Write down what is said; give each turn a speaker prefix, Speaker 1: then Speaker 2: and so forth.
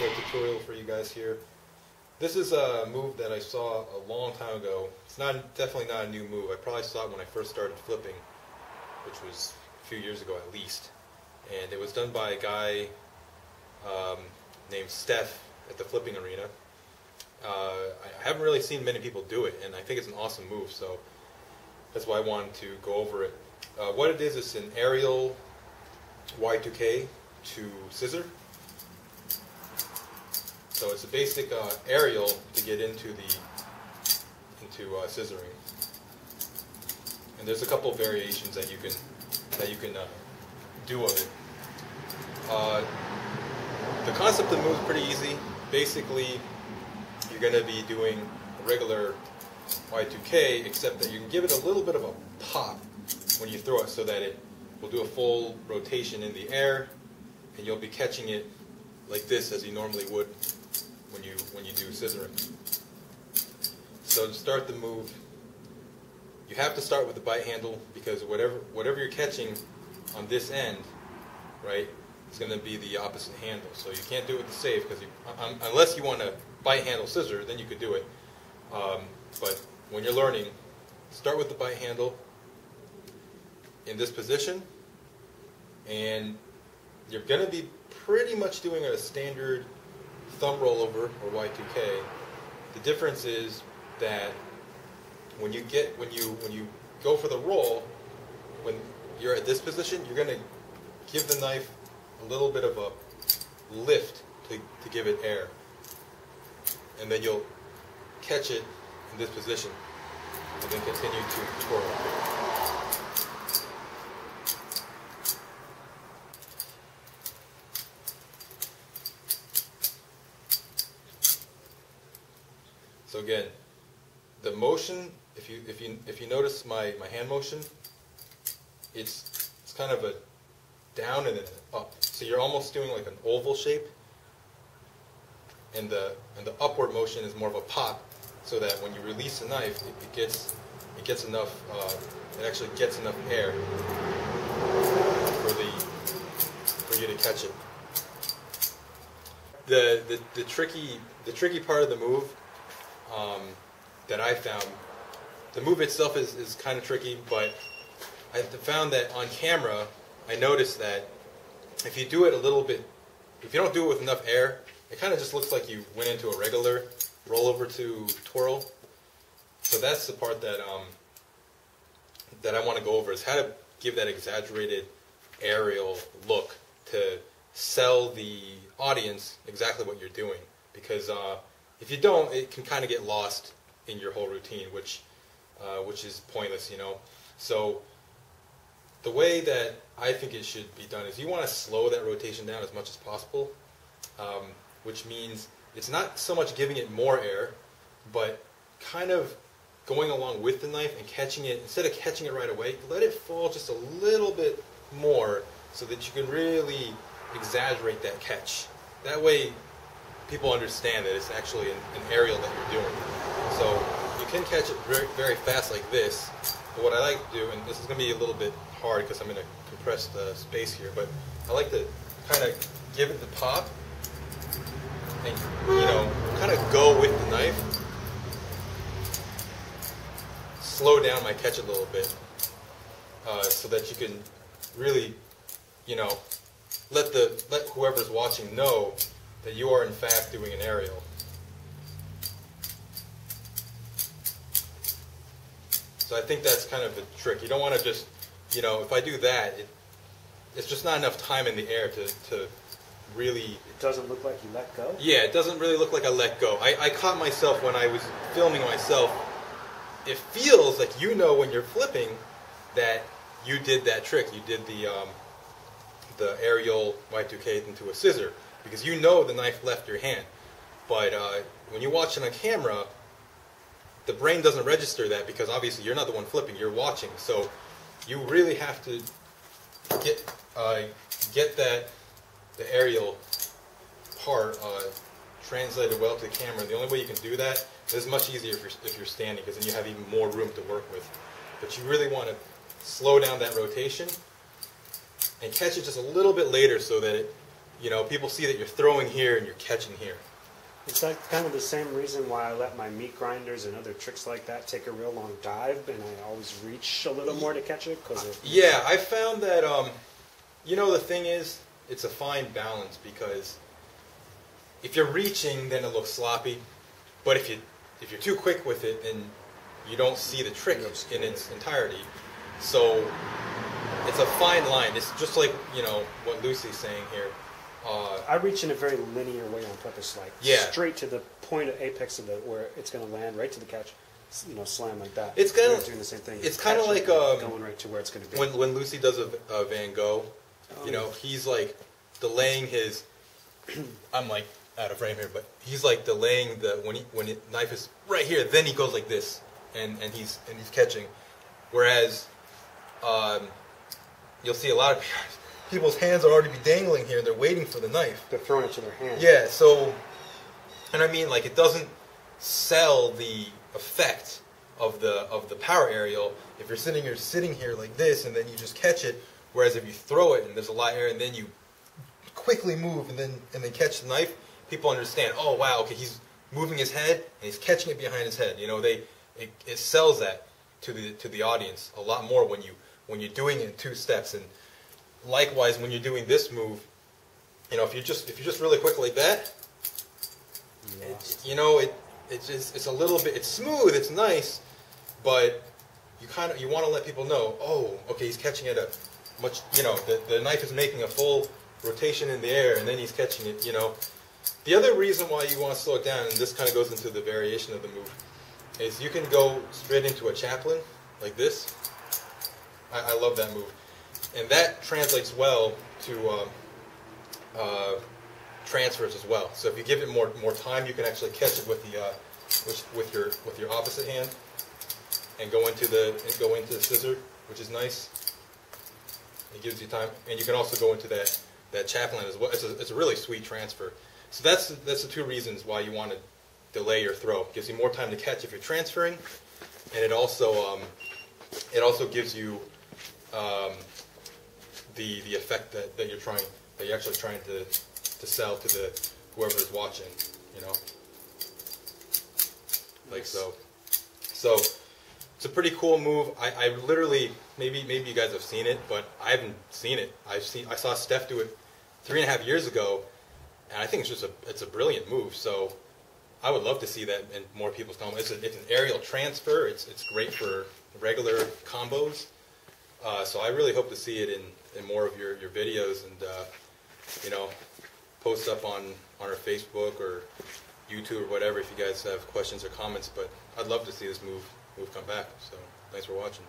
Speaker 1: little tutorial for you guys here. This is a move that I saw a long time ago. It's definitely not a new move. I probably saw it when I first started flipping, which was a few years ago at least. And it was done by a guy named Steph at the flipping arena. I haven't really seen many people do it, and I think it's an awesome move, so that's why I wanted to go over it. What it is, it's an aerial Y2K to scissor. So it's a basic aerial to get into scissoring. And there's a couple of variations that you can do of it. The concept of the move is pretty easy. Basically, you're going to be doing a regular Y2K, except that you can give it a little bit of a pop when you throw it, so that it will do a full rotation in the air, and you'll be catching it like this as you normally would when you do scissoring. So to start the move, you have to start with the bite handle, because whatever you're catching on this end, right, is going to be the opposite handle. So you can't do it with the safe, because unless you want to bite handle scissor, then you could do it. But when you're learning, start with the bite handle in this position, and you're going to be pretty much doing a standard thumb rollover or Y2K. The difference is that when you go for the roll, when you're at this position, you're going to give the knife a little bit of a lift to give it air, and then you'll catch it in this position and then continue to twirl. So again, the motion, if you notice my hand motion, it's kind of a down and then up. So you're almost doing like an oval shape, and the upward motion is more of a pop, so that when you release the knife, it gets enough. It actually gets enough air for you to catch it. The tricky part of the move that I found, the move itself is kind of tricky, but I found that on camera, I noticed that if you do it a little bit, if you don't do it with enough air, it kind of just looks like you went into a regular rollover to twirl. So that's the part that I want to go over, is how to give that exaggerated aerial look to sell the audience exactly what you're doing. Because if you don't, it can kind of get lost in your whole routine, which is pointless, you know. So the way that I think it should be done is you want to slow that rotation down as much as possible, which means it's not so much giving it more air, but kind of going along with the knife and catching it. Instead of catching it right away, let it fall just a little bit more so that you can really exaggerate that catch. That way people understand that it's actually an aerial that you're doing. So you can catch it very, very fast like this. But what I like to do, and this is going to be a little bit hard because I'm in a compressed space here, but I like to kind of give it the pop and, you know, kind of go with the knife. Slow down my catch a little bit so that you can really, you know, let whoever's watching know that you are in fact doing an aerial. So I think that's kind of the trick. You don't want to just, you know, if I do that, it's just not enough time in the air to really...
Speaker 2: It doesn't look like you let go?
Speaker 1: Yeah, it doesn't really look like I let go. I caught myself when I was filming myself. It feels like, you know, when you're flipping that you did that trick. You did the aerial Y2K into a scissor, because you know the knife left your hand. But when you watch it on camera, the brain doesn't register that, because obviously you're not the one flipping, you're watching. So you really have to get the aerial part translated well to the camera. The only way you can do that is much easier if you're standing, because then you have even more room to work with. But you really want to slow down that rotation and catch it just a little bit later, so that you know, people see that you're throwing here and you're catching here.
Speaker 2: It's like kind of the same reason why I let my meat grinders and other tricks like that take a real long dive, and I always reach a little more to catch it.
Speaker 1: Yeah, I found that, you know, the thing is, it's a fine balance, because if you're reaching, then it looks sloppy, but if you're too quick with it, then you don't see the trick in its entirety. So it's a fine line. It's just like, you know, what Lucy's saying here.
Speaker 2: I reach in a very linear way on purpose, like straight to the point of apex of where it's going to land, right to the catch, you know, slam like that.
Speaker 1: It's kind of
Speaker 2: doing the same thing.
Speaker 1: It's kind of like
Speaker 2: going right to where it's going to be.
Speaker 1: When Lucy does a Van Gogh, you know, he's like delaying his. I'm like out of frame here, but he's like delaying the when the knife is right here, then he goes like this, and he's catching, whereas you'll see a lot of people's hands are already be dangling here, and they're waiting for the knife.
Speaker 2: They're throwing it to their hand.
Speaker 1: Yeah, so, and I mean, like, it doesn't sell the effect of the power aerial if you're sitting here like this, and then you just catch it. Whereas if you throw it and there's a lot of air, and then you quickly move and then catch the knife, people understand. Oh wow, okay, he's moving his head and he's catching it behind his head. You know, it sells that to the audience a lot more when you're doing it in two steps. And likewise, when you're doing this move, you know, if you're just really quick like that, you know, it's a little bit, it's smooth, it's nice, but you want to let people know, oh, okay, he's catching it a much, you know, the knife is making a full rotation in the air, and then he's catching it, you know. The other reason why you want to slow it down, and this kind of goes into the variation of the move, is you can go straight into a chaplain like this. I love that move. And that translates well to transfers as well. So if you give it more time, you can actually catch it with your opposite hand and go into the scissor, which is nice. It gives you time, and you can also go into that chaplain as well. It's a really sweet transfer. So that's the two reasons why you want to delay your throw. It gives you more time to catch if you're transferring, and it also gives you the effect that you're actually trying to sell to the whoever's watching, you know, like so. So it's a pretty cool move. I literally, maybe you guys have seen it, but I haven't seen it. I saw Steph do it 3.5 years ago, and I think it's a brilliant move. So I would love to see that in more people's combos. It's an aerial transfer. It's great for regular combos. So I really hope to see it in more of your videos, and you know, post up on our Facebook or YouTube or whatever if you guys have questions or comments. But I'd love to see this move come back. So thanks for watching.